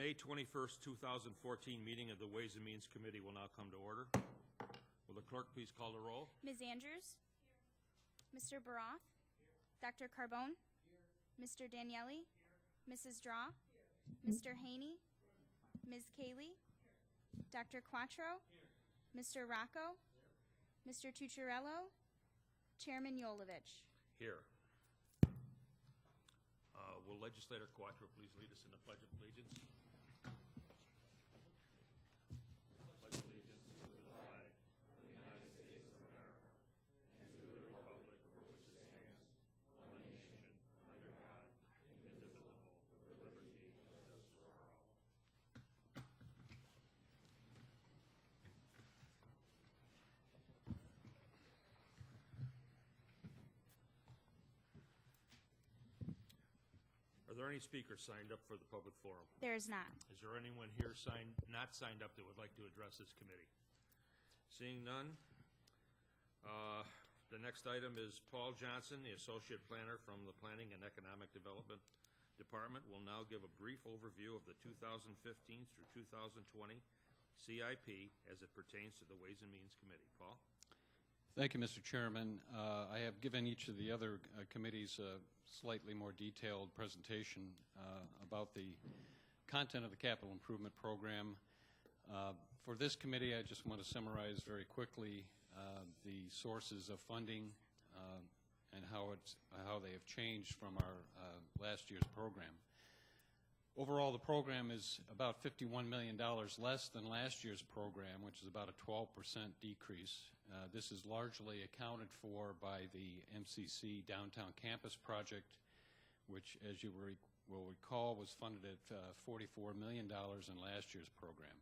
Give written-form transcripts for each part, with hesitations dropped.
May 21st, 2014 meeting of the Ways and Means Committee will now come to order. Will the clerk please call the roll? Ms. Andrews? Here. Mr. Baroth? Here. Dr. Carbone? Here. Mr. Daniele? Here. Mrs. Draw? Here. Mr. Haney? Here. Ms. Cayley? Here. Dr. Quattro? Here. Mr. Rocco? Here. Mr. Tucciarello? Chairman Yolovich? Here. Will Legislator Quattro please lead us in the Pledge of Allegiance? Are there any speakers signed up for the public forum? There is not. Is there anyone here not signed up that would like to address this committee? Seeing none, the next item is Paul Johnson, the Associate Planner from the Planning and Economic Development Department, will now give a brief overview of the 2015 through 2020 CIP as it pertains to the Ways and Means Committee. Paul? Thank you, Mr. Chairman. I have given each of the other committees a slightly more detailed presentation about the content of the capital improvement program. For this committee, I just want to summarize very quickly the sources of funding and how they have changed from our last year's program. Overall, the program is about $51 million less than last year's program, which is about a 12% decrease. This is largely accounted for by the MCC Downtown Campus Project, which, as you will recall, was funded at $44 million in last year's program.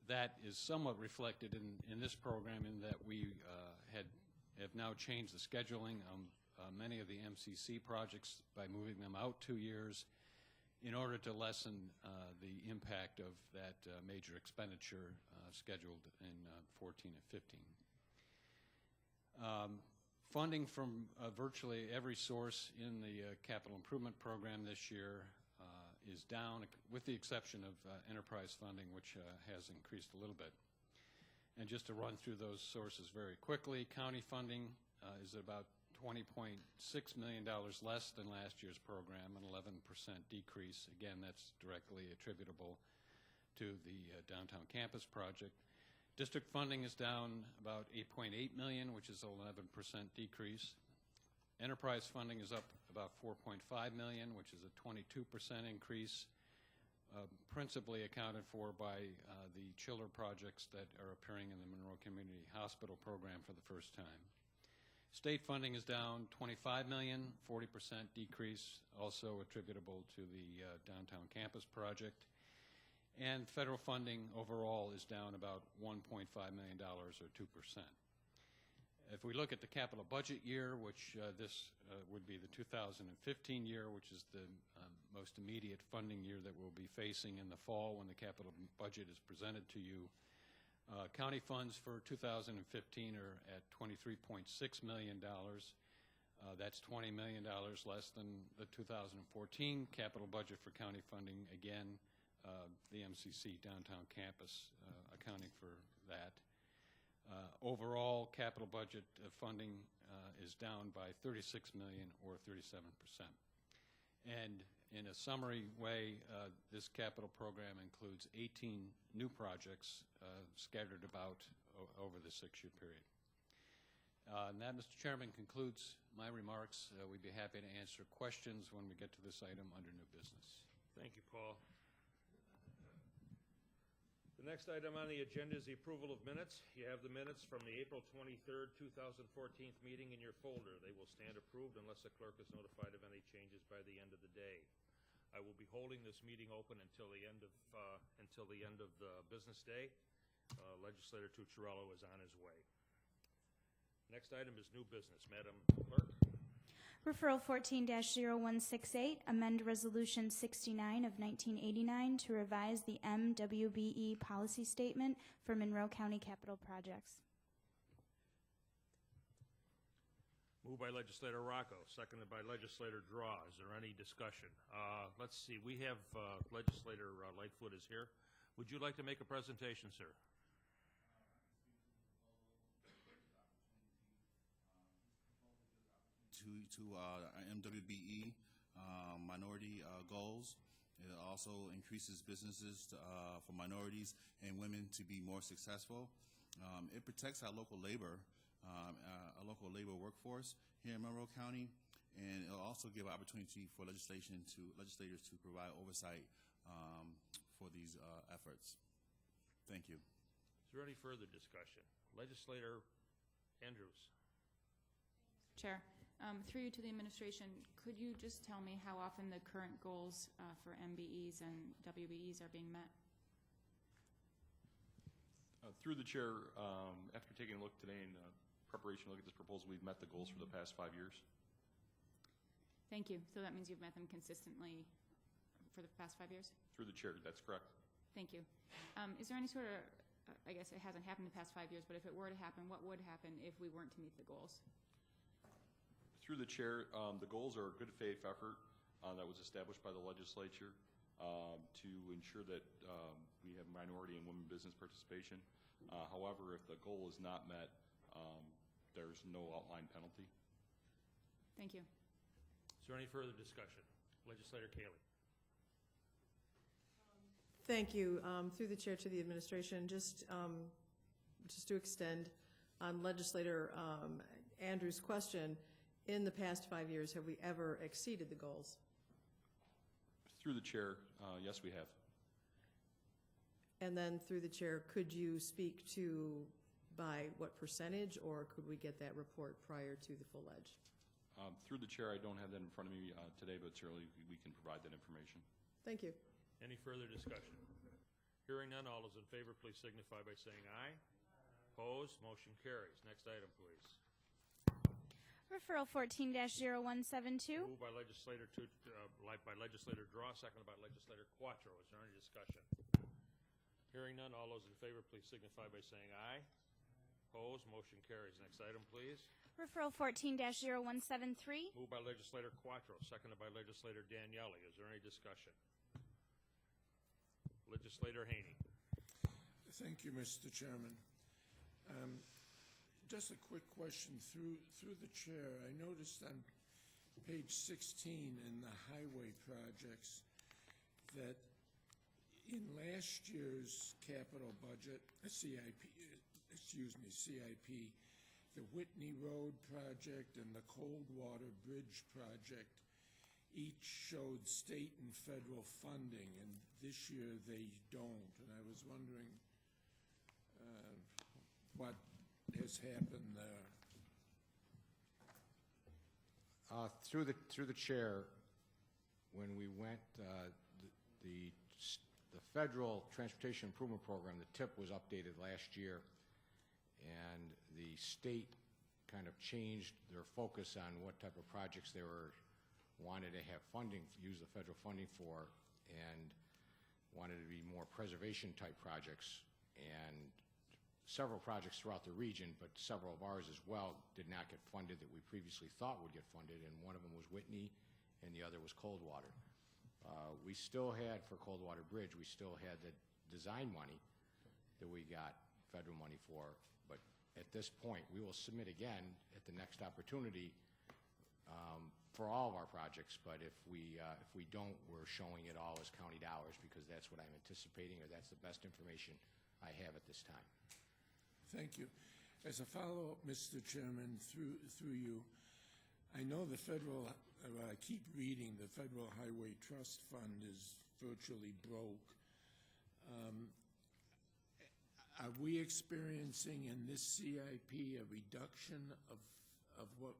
That is somewhat reflected in this program in that we have now changed the scheduling of many of the MCC projects by moving them out 2 years in order to lessen the impact of that major expenditure scheduled in 14 and 15. Funding from virtually every source in the capital improvement program this year is down, with the exception of enterprise funding, which has increased a little bit. And just to run through those sources very quickly, county funding is about $20.6 million less than last year's program, an 11% decrease. Again, that's directly attributable to the Downtown Campus Project. District funding is down about $8.8 million, which is an 11% decrease. Enterprise funding is up about $4.5 million, which is a 22% increase, principally accounted for by the chiller projects that are appearing in the Monroe Community Hospital program for the first time. State funding is down $25 million, 40% decrease, also attributable to the Downtown Campus Project. And federal funding overall is down about $1.5 million, or 2%. If we look at the capital budget year, which this would be the 2015 year, which is the most immediate funding year that we'll be facing in the fall when the capital budget is presented to you, county funds for 2015 are at $23.6 million. That's $20 million less than the 2014 capital budget for county funding. Again, the MCC Downtown Campus accounting for that. Overall, capital budget funding is down by $36 million, or 37%. And in a summary way, this capital program includes 18 new projects scattered about over the 6-year period. And that, Mr. Chairman, concludes my remarks. We'd be happy to answer questions when we get to this item under new business. Thank you, Paul. The next item on the agenda is the approval of minutes. You have the minutes from the April 23rd, 2014 meeting in your folder. They will stand approved unless the clerk is notified of any changes by the end of the day. I will be holding this meeting open until the end of the business day. Legislator Tucciarello is on his way. Next item is new business. Madam Clerk. Referral 14-0168, amend Resolution 69 of 1989 to revise the MWBE policy statement for Monroe County capital projects. Moved by legislator Rocco, seconded by legislator Draw. Is there any discussion? Let's see, we have legislator Lightfoot is here. Would you like to make a presentation, sir? To MWBE minority goals. It also increases businesses for minorities and women to be more successful. It protects our local labor workforce here in Monroe County, and it'll also give opportunity for legislators to provide oversight for these efforts. Thank you. Is there any further discussion? Legislator Andrews. Chair, through you to the administration, could you just tell me how often the current goals for MBEs and WBEs are being met? Through the chair, after taking a look today in preparation to look at this proposal, we've met the goals for the past 5 years. Thank you. So that means you've met them consistently for the past 5 years? Through the chair, that's correct. Thank you. Is there any sort of, I guess it hasn't happened in the past 5 years, but if it were to happen, what would happen if we weren't to meet the goals? Through the chair, the goals are a good faith effort that was established by the legislature to ensure that we have minority and women business participation. However, if the goal is not met, there's no outline penalty. Thank you. Is there any further discussion? Legislator Cayley. Thank you. Through the chair to the administration, just to extend on legislator Andrews' question, in the past 5 years, have we ever exceeded the goals? Through the chair, yes, we have. And then through the chair, could you speak to by what percentage, or could we get that report prior to the full ledge? Through the chair, I don't have that in front of me today, but certainly we can provide that information. Thank you. Any further discussion? Hearing none, all those in favor, please signify by saying aye. Opposed, motion carries. Next item, please. Referral 14-0172. Moved by legislator Draw, seconded by legislator Quattro. Is there any discussion? Hearing none, all those in favor, please signify by saying aye. Opposed, motion carries. Next item, please. Referral 14-0173. Moved by legislator Quattro, seconded by legislator Daniele. Is there any discussion? Legislator Haney. Thank you, Mr. Chairman. Just a quick question through the chair. I noticed on page 16 in the highway projects that in last year's capital budget, CIP, the Whitney Road project and the Coldwater Bridge project each showed state and federal funding, and this year they don't. And I was wondering what has happened there. Through the chair, when we went, the federal transportation improvement program, the TIP, was updated last year, and the state kind of changed their focus on what type of projects they wanted to have funding, use the federal funding for, and wanted to be more preservation type projects. And several projects throughout the region, but several of ours as well, did not get funded that we previously thought would get funded, and one of them was Whitney, and the other was Coldwater. We still had, for Coldwater Bridge, we still had the design money that we got federal money for, but at this point, we will submit again at the next opportunity for all of our projects, but if we don't, we're showing it all as county dollars, because that's what I'm anticipating, or that's the best information I have at this time. Thank you. As a follow-up, Mr. Chairman, through you, I know the federal, I keep reading, the Federal Highway Trust Fund is virtually broke. Are we experiencing in this CIP a reduction of what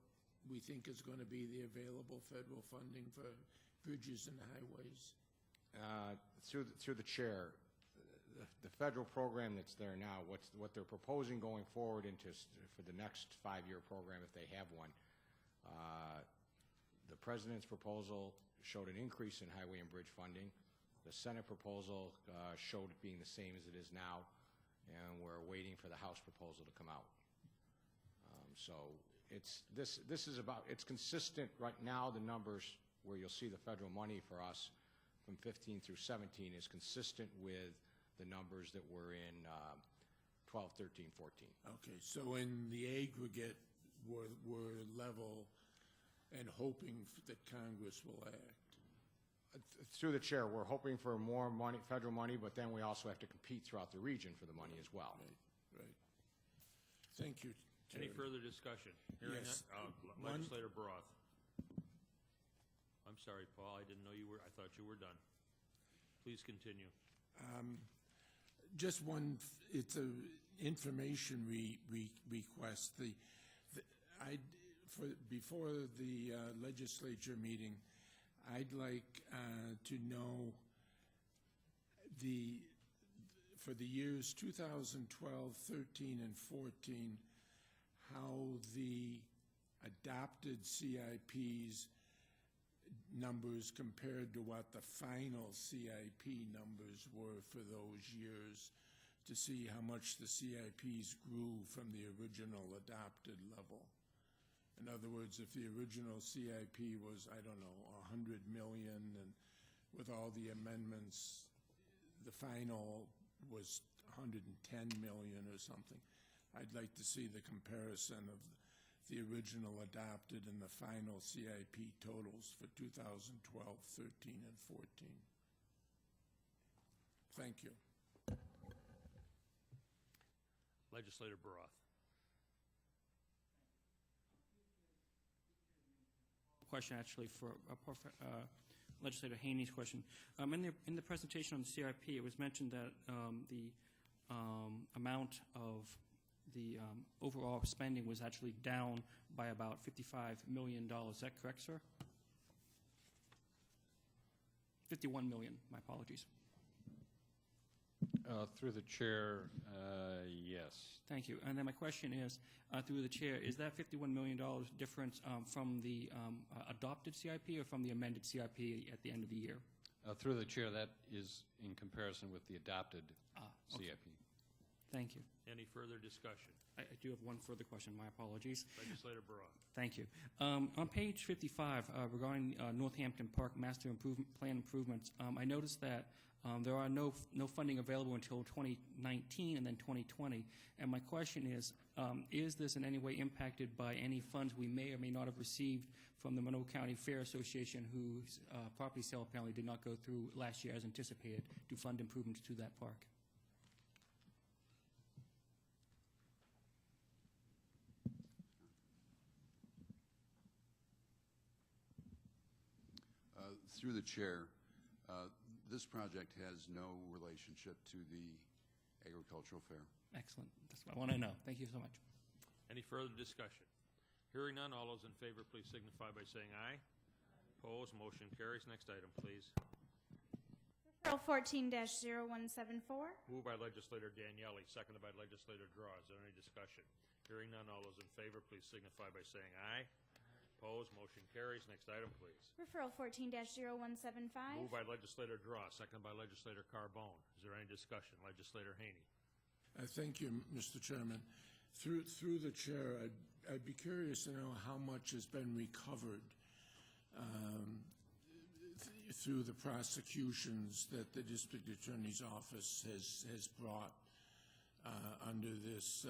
we think is going to be the available federal funding for bridges and highways? Through the chair, the federal program that's there now, what they're proposing going forward for the next 5-year program, if they have one, the president's proposal showed an increase in highway and bridge funding. The Senate proposal showed it being the same as it is now, and we're waiting for the House proposal to come out. So this is about, it's consistent right now, the numbers where you'll see the federal money for us from 15 through 17 is consistent with the numbers that were in 12, 13, 14. Okay, so in the aggregate, we're level and hoping that Congress will act. Through the chair, we're hoping for more money, federal money, but then we also have to compete throughout the region for the money as well. Right. Thank you, Any Terry. further discussion? Hearing Yes. none, Legislator Broth. I'm sorry, Paul, I didn't know you were, I thought you were done. Please continue. Just one, it's a information request. Before the legislature meeting, I'd like to know for the years 2012, 13, and 14, how the adopted CIPs numbers compared to what the final CIP numbers were for those years, to see how much the CIPs grew from the original adopted level. In other words, if the original CIP was, I don't know, 100 million, and with all the amendments, the final was 110 million or something, I'd like to see the comparison of the original adopted and the final CIP totals for 2012, 13, and 14. Thank you. Legislator Broth. Question actually for Legislator Haney's question. In the presentation on the CIP, it was mentioned that the amount of the overall spending was actually down by about $55 million. Is that correct, sir? 51 million, my apologies. Through the chair, yes. Thank you. And then my question is, through the chair, is that $51 million difference from the adopted CIP or from the amended CIP at the end of the year? Through the chair, that is in comparison with the adopted Okay. CIP. Thank you. Any further discussion? I do have one further question. My apologies. Legislator Broth. Thank you. On page 55, regarding Northampton Park Master Plan improvements, I noticed that there are no funding available until 2019 and then 2020. And my question is this in any way impacted by any funds we may or may not have received from the Monroe County Fair Association, whose property sale apparently did not go through last year as anticipated, to fund improvements to that park? Through the chair, this project has no relationship to the agricultural fair. Excellent. That's what I want to know. Thank you so much. Any further discussion? Hearing none, all those in favor, please signify by saying aye. Opposed, motion carries. Next item, please. Referral 14-0174. Moved by Legislator Daniele, seconded by Legislator Draw. Is there any discussion? Hearing none, all those in favor, please signify by saying aye. Opposed, motion carries. Next item, please. Referral 14-0175. Moved by Legislator Draw, seconded by Legislator Carbone. Is there any discussion? Legislator Haney. Thank you, Mr. Chairman. Through the chair, I'd be curious to know how much has been recovered through the prosecutions that the District Attorney's Office has brought under this,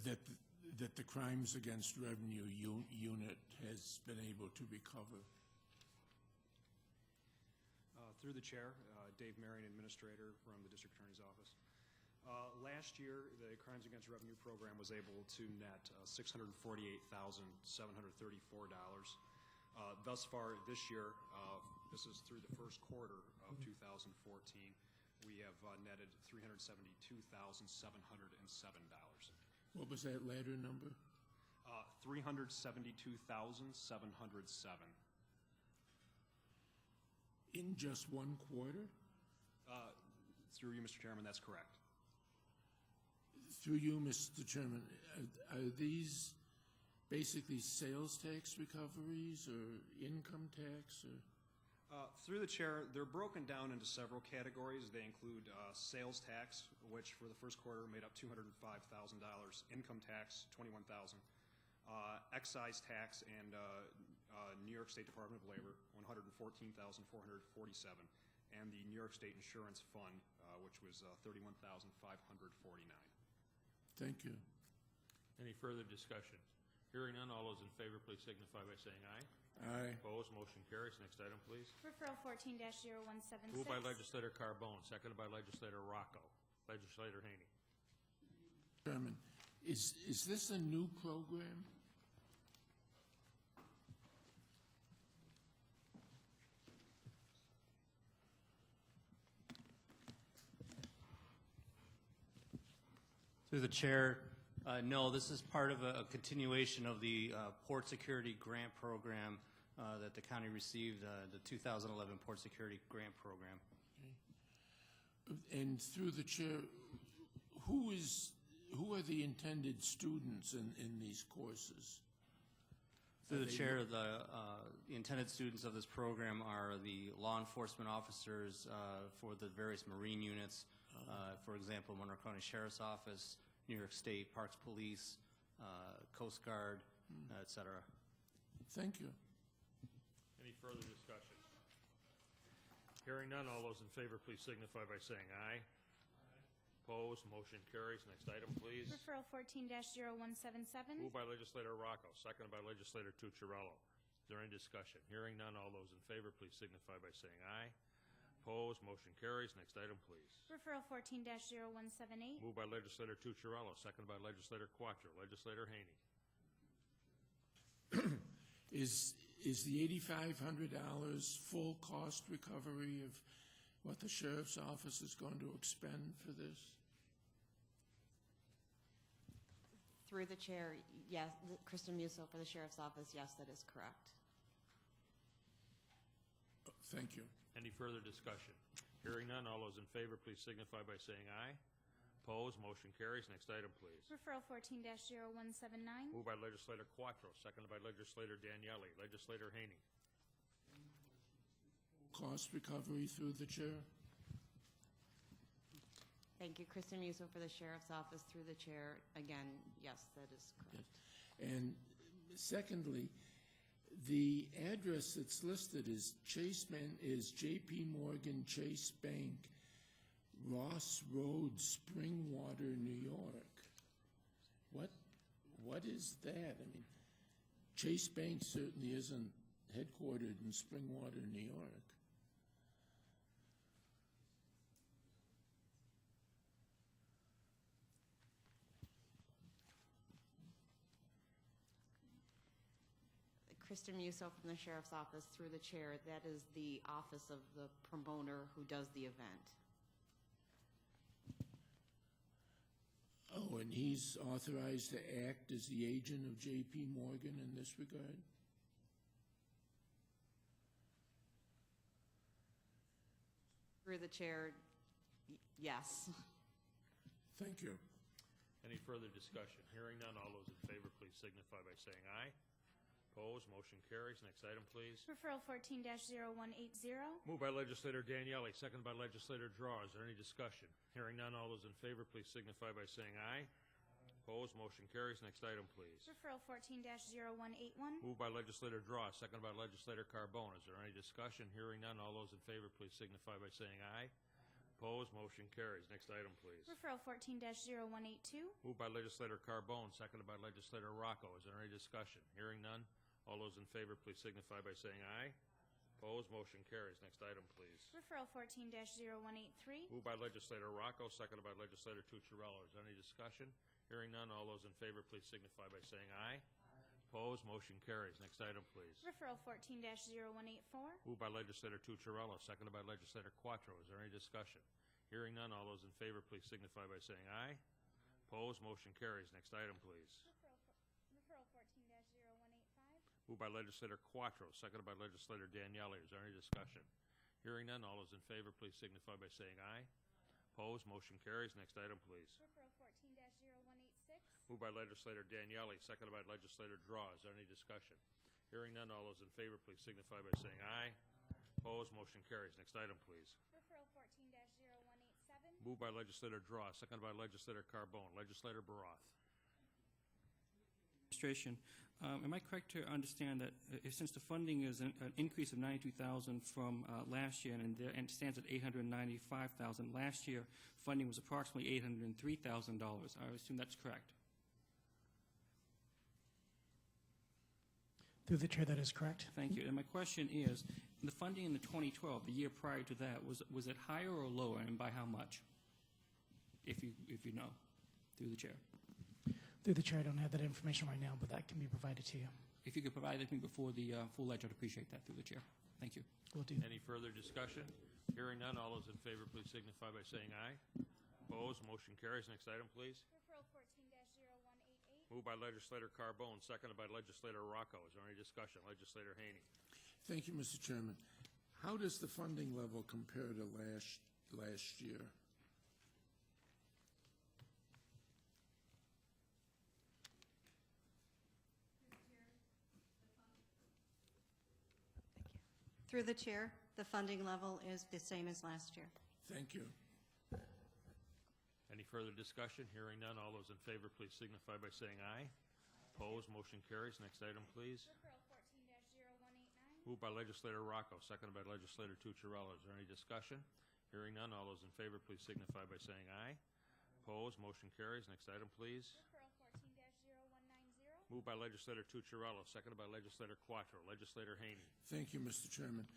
that the Crimes Against Revenue Unit has been able to recover. Through the chair, Dave Marion, Administrator from the District Attorney's Office. Last year, the Crimes Against Revenue program was able to net $648,734. Thus far this year, this is through the first quarter of 2014, we have netted $372,707. What was that latter number? $372,707. In just one quarter? Through you, Mr. Chairman, that's correct. Through you, Mr. Chairman, are these basically sales tax recoveries or income tax? Or? Through the chair, they're broken down into several categories. They include sales tax, which for the first quarter made up $205,000, income tax, $21,000, excise tax and New York State Department of Labor, $114,447, and the New York State Insurance Fund, which was $31,549. Thank you. Any further discussion? Hearing none, all those in favor, please signify by saying aye. Aye. Opposed, motion carries. Next item, please. Referral 14-0176. Moved by Legislator Carbone, seconded by Legislator Rocco. Legislator Haney. Chairman, is this a new program? Through the chair, no, this is part of a continuation of the Port Security Grant Program that the county received, the 2011 Port Security Grant Program. And through the chair, who are the intended students in these courses? Through the chair, the intended students of this program are the law enforcement officers for the various Marine units, for example, Monroe County Sheriff's Office, New York State Parks Police, Coast Guard, et cetera. Thank you. Any further discussion? Hearing none, all those in favor, please signify by saying aye. Opposed, motion carries. Next item, please. Referral 14-0177. Moved by Legislator Rocco, seconded by Legislator Tucciarello. Is there any discussion? Hearing none, all those in favor, please signify by saying aye. Opposed, motion carries. Next item, please. Referral 14-0178. Moved by Legislator Tucciarello, seconded by Legislator Quattro. Legislator Haney. Is the $8,500 full cost recovery of what the sheriff's office is going to expend for this? Through the chair, yes. Kristen Musso for the sheriff's office, yes, that is correct. Thank you. Any further discussion? Hearing none, all those in favor, please signify by saying aye. Opposed, motion carries. Next item, please. Referral 14-0179. Moved by Legislator Quattro, seconded by Legislator Daniele. Legislator Haney. Cost recovery through the chair? Thank you. Kristen Musso for the sheriff's office, through the chair. Again, yes, that is correct. Yes. And secondly, the address that's listed is J.P. Morgan Chase Bank, Ross Road, Springwater, New York. What is that? I mean, Chase Bank certainly isn't headquartered in Springwater, New York. Kristen Musso from the sheriff's office, through the chair. That is the office of the promoter who does the event. Oh, and he's authorized to act as the agent of J.P. Morgan in this regard? Through the chair, yes. Thank you. Any further discussion? Hearing none, all those in favor, please signify by saying aye. Opposed, motion carries. Next item, please. Referral 14-0180. Moved by Legislator Daniele, seconded by Legislator Draw. Is there any discussion? Hearing none, all those in favor, please signify by saying aye. Opposed, motion carries. Next item, please. Referral 14-0181. Moved by Legislator Draw, seconded by Legislator Carbone. Is there any discussion? Hearing none, all those in favor, please signify by saying aye. Opposed, motion carries. Next item, please. Referral 14-0182. Moved by Legislator Carbone, seconded by Legislator Rocco. Is there any discussion? Hearing none, all those in favor, please signify by saying aye. Opposed, motion carries. Next item, please. Referral 14-0183. Moved by Legislator Rocco, seconded by Legislator Tucciarello. Is there any discussion? Hearing none, all those in favor, please signify by saying aye. Opposed, motion carries. Next item, please. Referral 14-0184. Moved by Legislator Tucciarello, seconded by Legislator Quattro. Is there any discussion? Hearing none, all those in favor, please signify by saying aye. Opposed, motion carries. Next item, please. Referral 14-0185. Moved by Legislator Quattro, seconded by Legislator Daniele. Is there any discussion? Hearing none, all those in favor, please signify by saying aye. Opposed, motion carries. Next item, please. Referral 14-0186. Moved by Legislator Daniele, seconded by Legislator Draw. Is there any discussion? Hearing none, all those in favor, please signify by saying aye. Opposed, motion carries. Next item, please. Referral 14-0187. Moved by Legislator Draw, seconded by Legislator Carbone. Legislator Baroth. Administration. Am I correct to understand that since the funding is an increase of $92,000 from last year and it stands at $895,000, last year funding was approximately $803,000. I assume that's correct. Through the chair, that is correct. Thank you. And my question is, the funding in the 2012, the year prior to that, was it higher or lower, and by how much? If you know, through the chair. Through the chair, I don't have that information right now, but that can be provided to you. If you could provide that to me before the full ledger, I'd appreciate that through the chair. Thank you. Will do. Any further discussion? Hearing none, all those in favor, please signify by saying aye. Opposed, motion carries. Next item, please. Referral 14-0188. Moved by Legislator Carbone, seconded by Legislator Rocco. Is there any discussion? Legislator Haney. Thank you, Mr. Chairman. How does the funding level compare to last year? Through the chair, the funding level is the same as last year. Thank you. Any further discussion? Hearing none, all those in favor, please signify by saying aye. Opposed, motion carries. Next item, please. Referral 14-0189. Moved by Legislator Rocco, seconded by Legislator Tucciarello. Is there any discussion? Hearing none, all those in favor, please signify by saying aye. Opposed, motion carries. Next item, please. Referral 14-0190. Moved by Legislator Tucciarello, seconded by Legislator Quattro. Legislator Haney. Thank you, Mr. Chairman.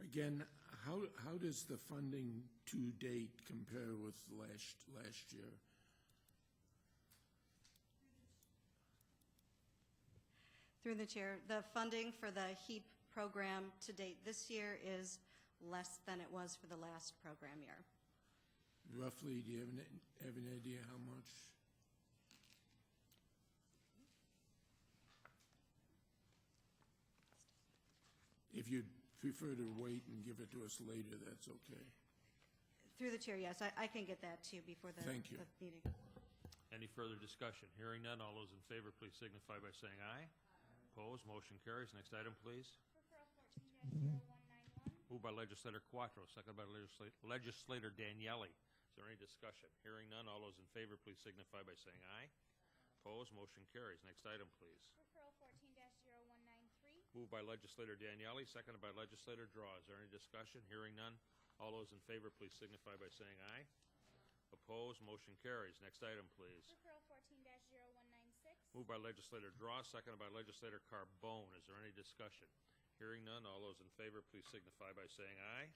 Again, how does the funding to date compare with last year? Through the chair, the funding for the HEAP program to date this year is less than it was for the last program year. Roughly, do you have an idea how much? If you'd prefer to wait and give it to us later, that's okay. Through the chair, yes, I can get that to you before the, Thank you. the meeting. Any further discussion? Hearing none, all those in favor, please signify by saying aye. Opposed, motion carries. Next item, please. Referral 14-0191. Moved by Legislator Quattro, seconded by Legislator Daniele. Is there any discussion? Hearing none, all those in favor, please signify by saying aye. Opposed, motion carries. Next item, please. Referral 14-0193. Moved by Legislator Daniele, seconded by Legislator Draw. Is there any discussion? Hearing none, all those in favor, please signify by saying aye. Opposed, motion carries. Next item, please. Referral 14-0196. Moved by Legislator Draw, seconded by Legislator Carbone. Is there any discussion? Hearing none, all those in favor, please signify by saying aye.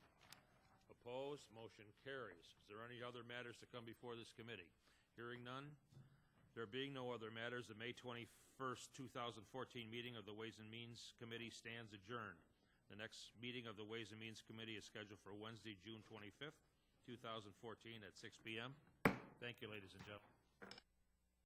Opposed, motion carries. Is there any other matters to come before this committee? Hearing none, there being no other matters, the May 21st, 2014 meeting of the Ways and Means Committee stands adjourned. The next meeting of the Ways and Means Committee is scheduled for Wednesday, June 25th, 2014 at 6 p.m. Thank you, ladies and gentlemen.